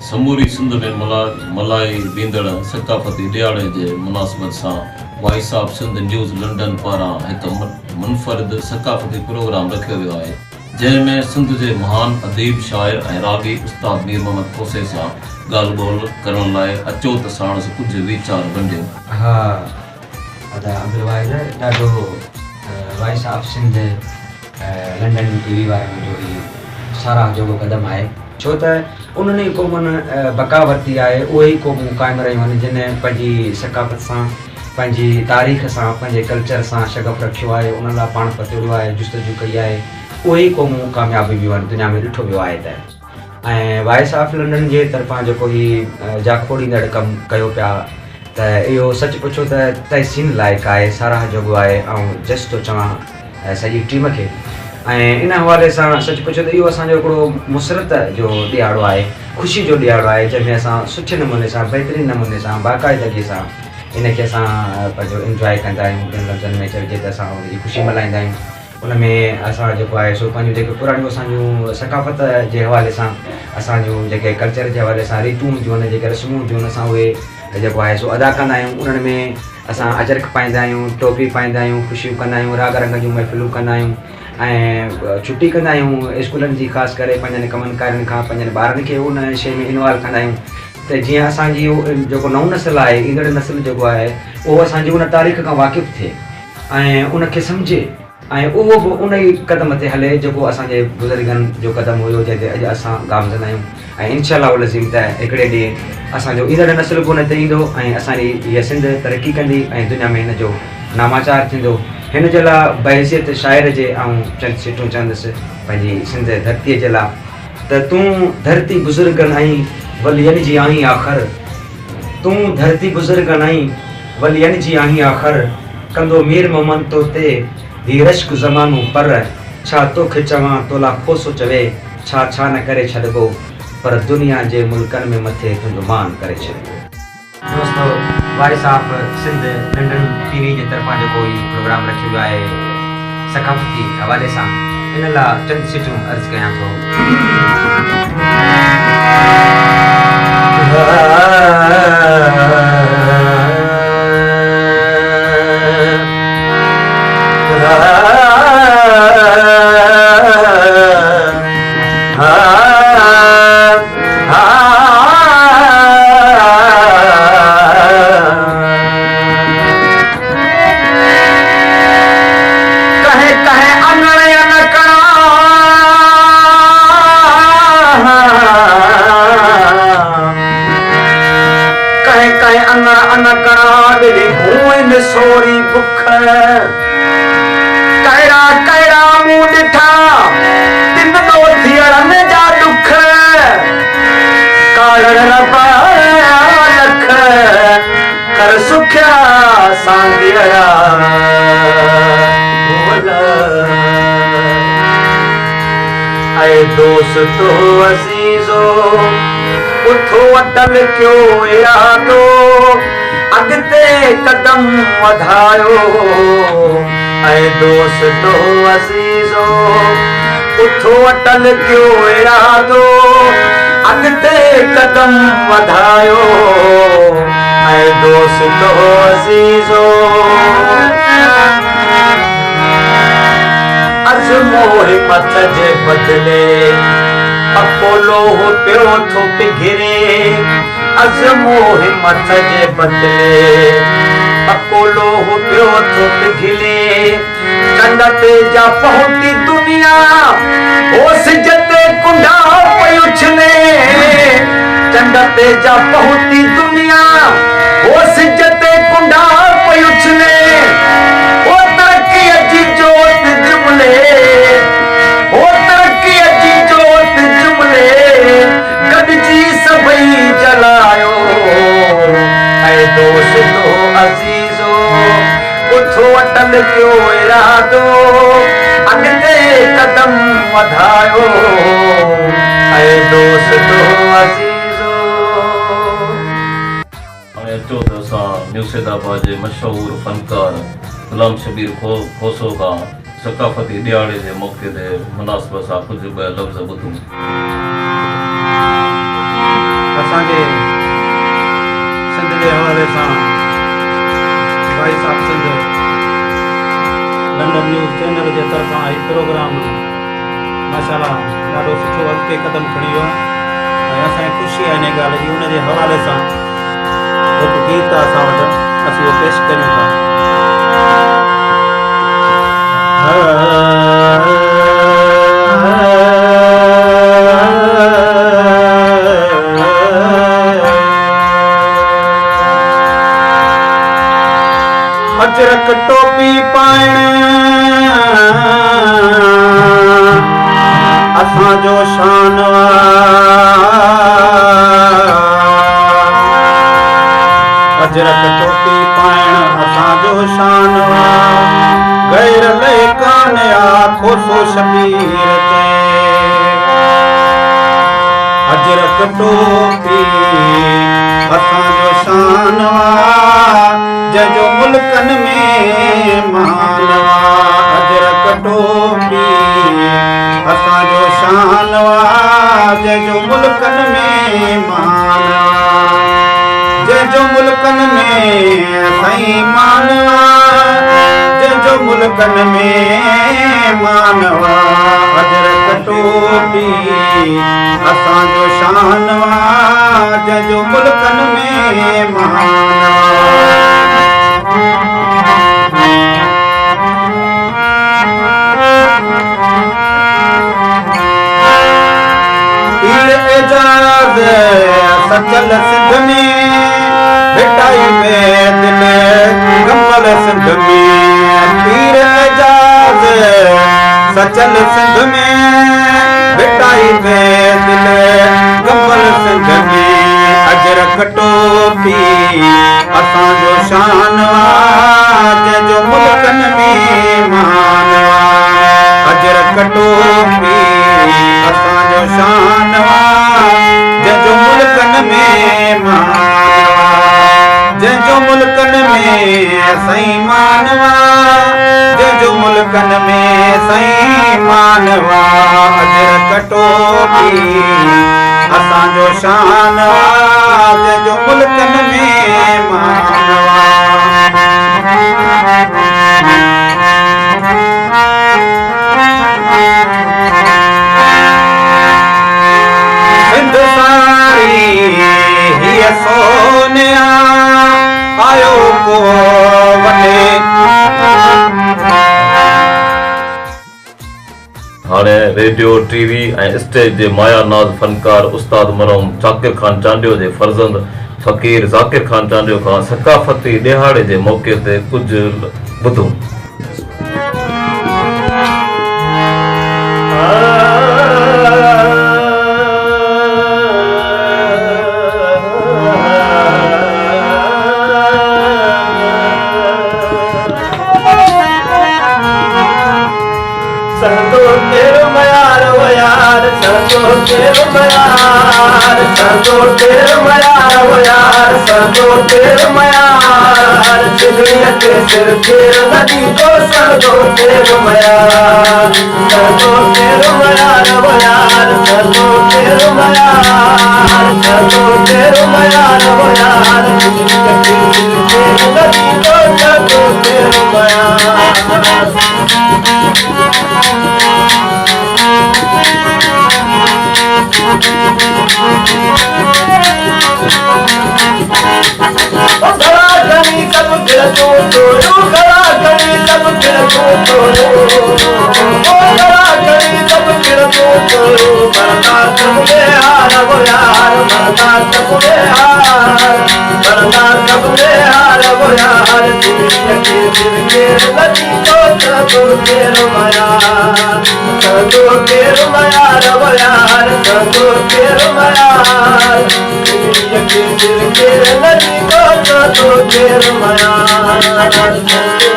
समूरी सिंध में मलाई ॾींदड़ सक़ाफ़ती ॾियारे जे मुनासिबत सां वाई साहब सिंध न्यूज़ लंडन पारां हिकु मुनफ़रिद सक़ाफ़ती प्रोग्राम रखियो वियो आहे, जंहिंमें सिंध जे महान अदीब शाइर ऐं रागी उस्ताद मीर मोहम्मद खोसे सां ॻाल्हि ॿोल करण लाइ अचो त साणसि कुझु वीचार वंडियो। हा अब्दुल वाहिद ॾाढो वाई साहब सिंध लंडन टीवी वारनि जो ई साराह जोॻो क़दम आहे, छो त उन्हनि क़ौम बका वरिती आहे। उहे ई क़ौमूं क़ाइमु रहियूं आहिनि जिन पंहिंजी सक़ाफ़त सां, पंहिंजी तारीख़ सां, पंहिंजे कल्चर सां शगफ़ रखियो आहे, उन्हनि लाइ पाण पतोड़ियो आहे, जुस्तजू कई आहे। उहे ई क़ौमूं कामयाबी वियूं आहिनि दुनिया में, ॾिठो वियो आहे त। ऐं वाइस ऑफ लंडन जे तरफ़ां जेको ही जाखो ॾींदड़ कमु कयो पिया, त इहो सच पुछो त तहसीन लाइक़ु आहे, साराह जोॻो आहे। ऐं जस्ट थो चवां सॼी टीम खे। ऐं इन हवाले सां सच पुछो त इहो असांजो हिकिड़ो मुसरत जो ॾियारो आहे, ख़ुशी जो ॾियारो आहे, जंहिंमें असां सुठे नमूने सां, बहितरीन नमूने सां, बाक़ाइदगी सां इनखे असां पंहिंजो इंजॉय कंदा आहियूं। ॿिनि लफ़्ज़नि में चइजे त असां उनजी ख़ुशी मल्हाईंदा आहियूं। उन में असां जेको आहे सो पंहिंजूं जेके पुराणियूं असांजूं सक़ाफ़त जे हवाले सां, असांजूं जेके कल्चर जे हवाले सां रीतूं जूं आहिनि, जेके रस्मूं जूं आहिनि, असां उहे जेको आहे सो अदा कंदा आहियूं। उन्हनि में असां अजरक पाईंदा आहियूं, टोपी पाईंदा आहियूं, ख़ुशियूं कंदा आहियूं, राग रंग जूं महफ़िलूं कंदा आहियूं ऐं छुटी कंदा आहियूं स्कूलनि जी, ख़ासि करे पंहिंजनि कमनि कारियुनि खां पंहिंजनि ॿारनि खे उन शइ में इन्वॉल्व कंदा आहियूं त जीअं असांजी जेको नओं नस्ल आहे, ईंदड़ नस्ल जेको आहे उहो असांजी उन तारीख़ खां वाक़िफ़ु थिए ऐं उनखे सम्झे ऐं उहो बि उन ई क़दम ते हले जेको असांजे बुज़ुर्गनि जो क़दम हुयो, जंहिं ते अॼु असां गामज़ंदा आहियूं। ऐं इंशाअल्लाह वज़ीम त हिकिड़े ॾींहुं असांजो ईंदड़ नस्ल बि उन ते ईंदो ऐं असांजी हीअ सिंध तरक़ी कंदी ऐं दुनिया में हिन जो नामाचार थींदो। हिन जे लाइ बहसियत शाइर जे ऐं चंद सिटूं चवंदुसि पंहिंजी सिंध धरतीअ जे लाइ त तूं धरती बुज़ुर्गनि ऐं वलियनि जी आहीं आख़िर, तूं धरती बुज़ुर्गनि ऐं वलियनि जी आहीं आख़िर, कंदो मीर मोहम्मद तो ते ही रश्क ज़मानो पर, छा तोखे चवां तोला खोसो चवे, छा छा न करे छॾिबो, पर दुनिया जे मुल्कनि में मथे तुंहिंजो मान करे छॾिबो। दोस्तो, voice of Sindh London TV जे तरफ़ां जेको ही प्रोग्राम रखियो वियो आहे सक़ाफ़ती हवाले सां, इन लाइ चंद सिटूं अर्ज़ु कयां थो। सोरी बुख कैड़ा कैड़ा मुंह ॾिठा दिन दो थियण जा दुख, कारण रबा लख कर सुखिया सांगिया ऐ दोस्तो अज़ीज़ो उठो अटल क्यों इरादो, अॻिते कदम वधायो ऐं दोस्तो अज़ीज़ो उठो अटल कयो इरादो, अॻिते कदम वधायो ऐं दोस्तो अज़ीज़ो अज़्मो हिम्मत जे बदिले अपोलो पियो थो पिघिरे, अज़्मो हिम्मत जे बदिले अपोलो पियो थो पिघिले, चंड ते जा पहुती दुनिया ओ सिज ते कुंडा पई उछले, चंड ते जा पहुती दुनिया ओ सिज ते कुंडा पई उछले, ओ तरक़ीअ जी जोत जुमले, ओ तरक़ीअ जी जोत जुमले, गॾिजी सभई जलायो ऐं दोस्तो अज़ीज़ो उठो अटल कयो इरादो, अॻिते कदम वधायो ऐं दोस्तो अज़ीज़ो। हाणे अचो त असां न्यूज़ैदाबाद जे मशहूरु फ़नकार ग़ुलाम शबीर खोसो खां सक़ाफ़ती ॾियारे जे मौक़े ते मुनासिबत सां कुझु ॿ लफ़्ज़ ॿुधूं। असांजे सिंध जे हवाले सां भाई साहब सिंध लंडन न्यूज़ चैनल जे तरफ़ां हीउ प्रोग्राम माशाल्लाह ॾाढो सुठो अॻिते क़दम खणी वियो आहे ऐं असांखे ख़ुशी आहे इन ॻाल्हि जी। उन जे हवाले सां हिकु गीत असां वटि असीं उहो पेश कयूं था। अजरक टोपी पाइण असांजो शान अजरक टोपी पाइण असांजो शान गैर लय कान खोसो शबीर ते अजरक टोपी असांजो शान जंहिंजो मुल्कनि में मानवा अजरक टोपी असांजो शान जंहिंजो मुल्कनि में मानवा जंहिंजो मुल्कनि में साईं मानवा जंहिंजो मुल्कनि में मानवा अजरक टोपी असांजो शान जंहिंजो मुल्कनि में मानवा सचल सिंध में भेटाई में दिल गंबल सिंध में पीर एजाज सचल सिंध में भेटाई में दिल गंबल सिंध में अजरक टोपी असांजो शान जंहिंजो मुल्कनि में मानवा अजरक टोपी असांजो शान जंहिंजो मुल्कनि में मानवा जंहिंजो मुल्कनि में साईं मानवा जंहिंजो मुल्कनि में साईं मानवा अजरक टोपी असांजो शान जंहिंजो मुल्कनि में मानवा सोनिया आयो को वने हाणे रेडियो टीवी ऐं स्टेज जे माया नाज़ फनकार उस्ताद मरहूम ज़ाकिर ख़ान चांडियो जे फर्ज़ंद फ़क़ीर ज़ाकिर ख़ान चांडियो खां सक़ाफ़ती ॾिहाड़े जे मौक़े ते कुझु ॿुधूं। Maya